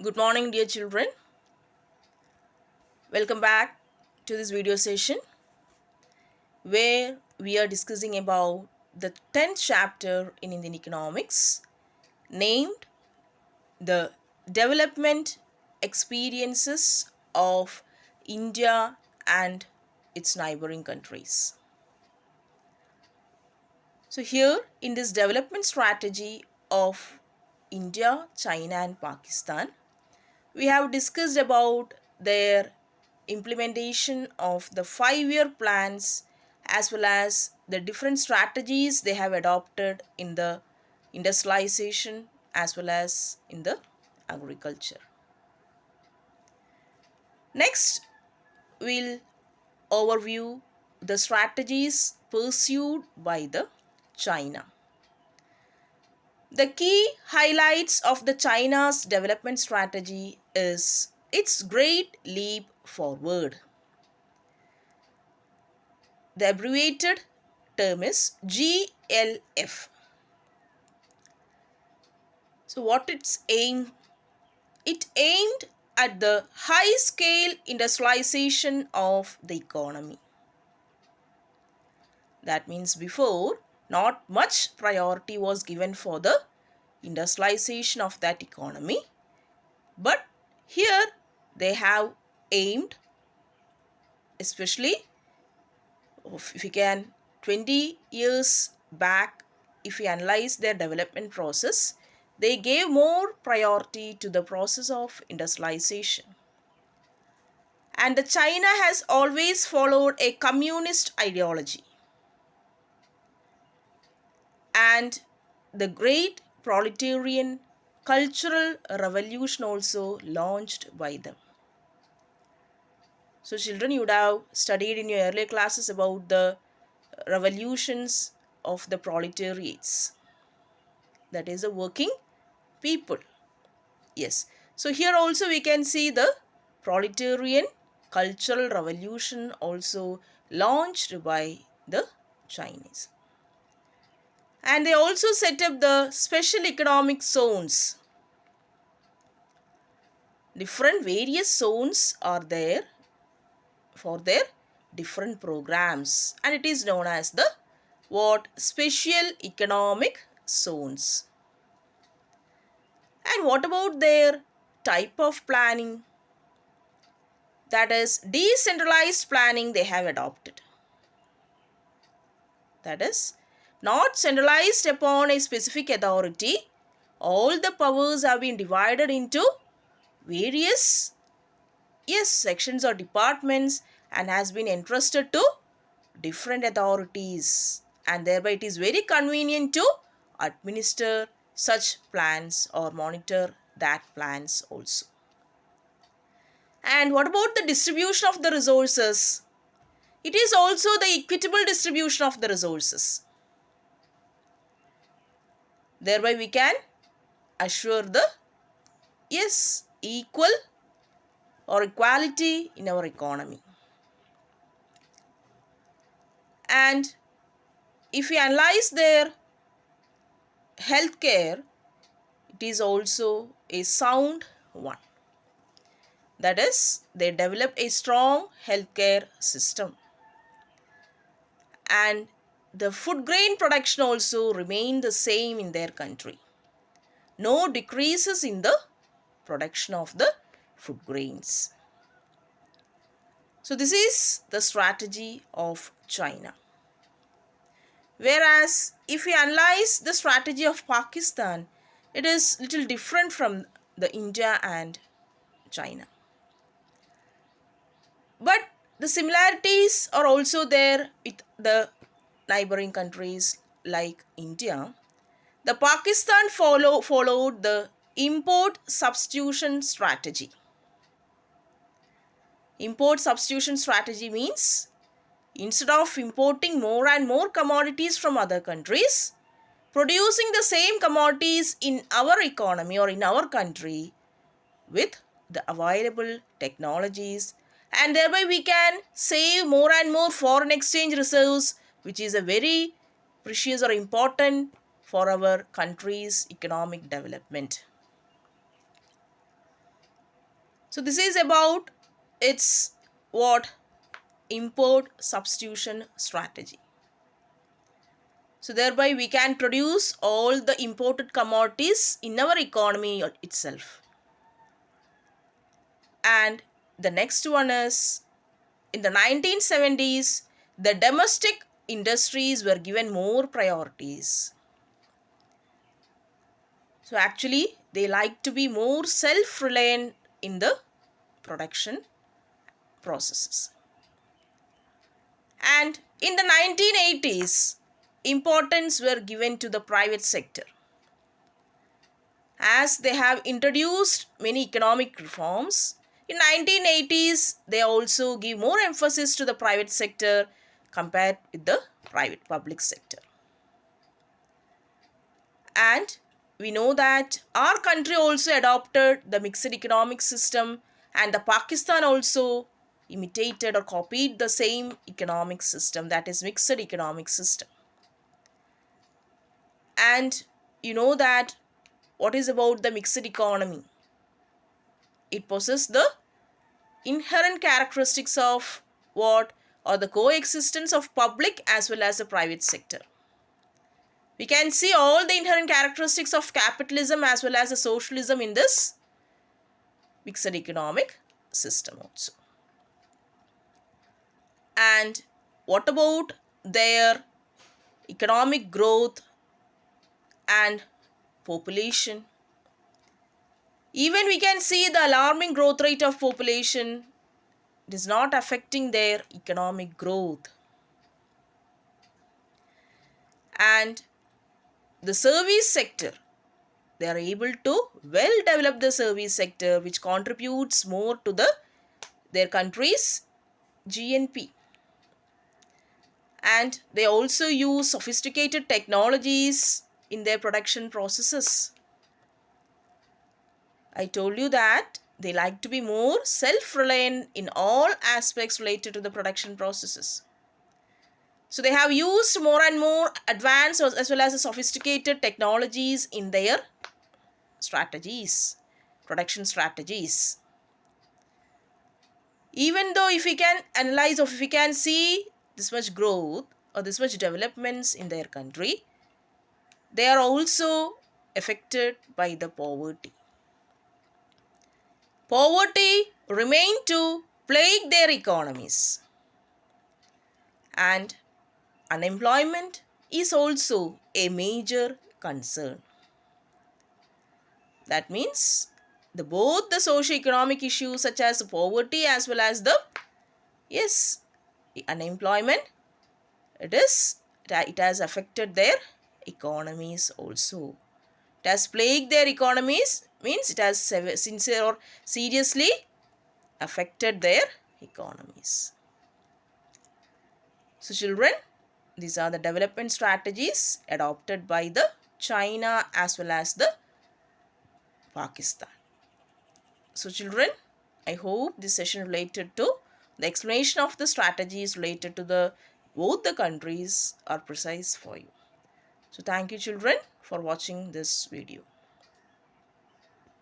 Good morning, dear children. Welcome back to this video session where we are discussing about the 10th chapter in Indian economics named the development experiences of India and its neighboring countries. So here in this development strategy of India, China and Pakistan, we have discussed about their implementation of the 5-year plans as well as the different strategies they have adopted in the industrialization as well as in the agriculture. Next, we'll overview the strategies pursued by the China. The key highlights of the China's development strategy is its great leap forward. The abbreviated term is GLF. So what its aim? It aimed at the high scale industrialization of the economy. That means before not much priority was given for the industrialization of that economy, but here they have aimed, especially if we can 20 years back, if we analyze their development process, they gave more priority to the process of industrialization. And the China has always followed a communist ideology. And the great proletarian cultural revolution also launched by them. So children, you would have studied in your earlier classes about the revolutions of the proletariats. That is the working people. Yes. So here also we can see the proletarian cultural revolution also launched by the Chinese. And they also set up the special economic zones. Different various zones are there for their different programs, and it is known as the special economic zones. And what about their type of planning? That is decentralized planning they have adopted. That is not centralized upon a specific authority. All the powers have been divided into various sections or departments and has been entrusted to different authorities, and thereby it is very convenient to administer such plans or monitor that plans also. And what about the distribution of the resources? It is also the equitable distribution of the resources. Thereby we can assure the equal or equality in our economy. And if we analyze their healthcare, it is also a sound one. That is, they develop a strong healthcare system. And the food grain production also remained the same in their country. No decreases in the production of the food grains. So this is the strategy of China. Whereas if we analyze the strategy of Pakistan, it is little different from the India and China. But the similarities are also there with the neighboring countries like India. The Pakistan followed the import substitution strategy. Import substitution strategy means instead of importing more and more commodities from other countries, producing the same commodities in our economy or in our country with the available technologies, and thereby we can save more and more foreign exchange reserves, which is a very precious or important for our country's economic development. So this is about its what import substitution strategy. So thereby we can produce all the imported commodities in our economy itself. And the next one is, in the 1970s, the domestic industries were given more priorities. So actually, they like to be more self-reliant in the production processes. And in the 1980s, importance were given to the private sector, as they have introduced many economic reforms. In 1980s, they also give more emphasis to the private sector compared with the private public sector. And we know that our country also adopted the mixed economic system, and the Pakistan also imitated or copied the same economic system, that is mixed economic system. And you know that what is about the mixed economy? It possesses the inherent characteristics of what, or the coexistence of public as well as the private sector. We can see all the inherent characteristics of capitalism as well as the socialism in this mixed economic system also. And what about their economic growth and population? Even we can see the alarming growth rate of population. It is not affecting their economic growth. And the service sector, they are able to well develop the service sector, which contributes more to their country's GNP. And they also use sophisticated technologies in their production processes. I told you that they like to be more self-reliant in all aspects related to the production processes. So they have used more and more advanced as well as sophisticated technologies in their strategies, production strategies. Even though if we can analyze or if we can see this much growth or this much developments in their country, they are also affected by the poverty. Poverty remain to plague their economies, and unemployment is also a major concern. That means both the socio-economic issues such as poverty as well as the unemployment, it has affected their economies also. It has plagued their economies, means it has sincere or seriously affected their economies. So children, these are the development strategies adopted by the China as well as the Pakistan. So children, I hope this session related to the explanation of the strategies related to both the countries are precise for you. So thank you children for watching this video.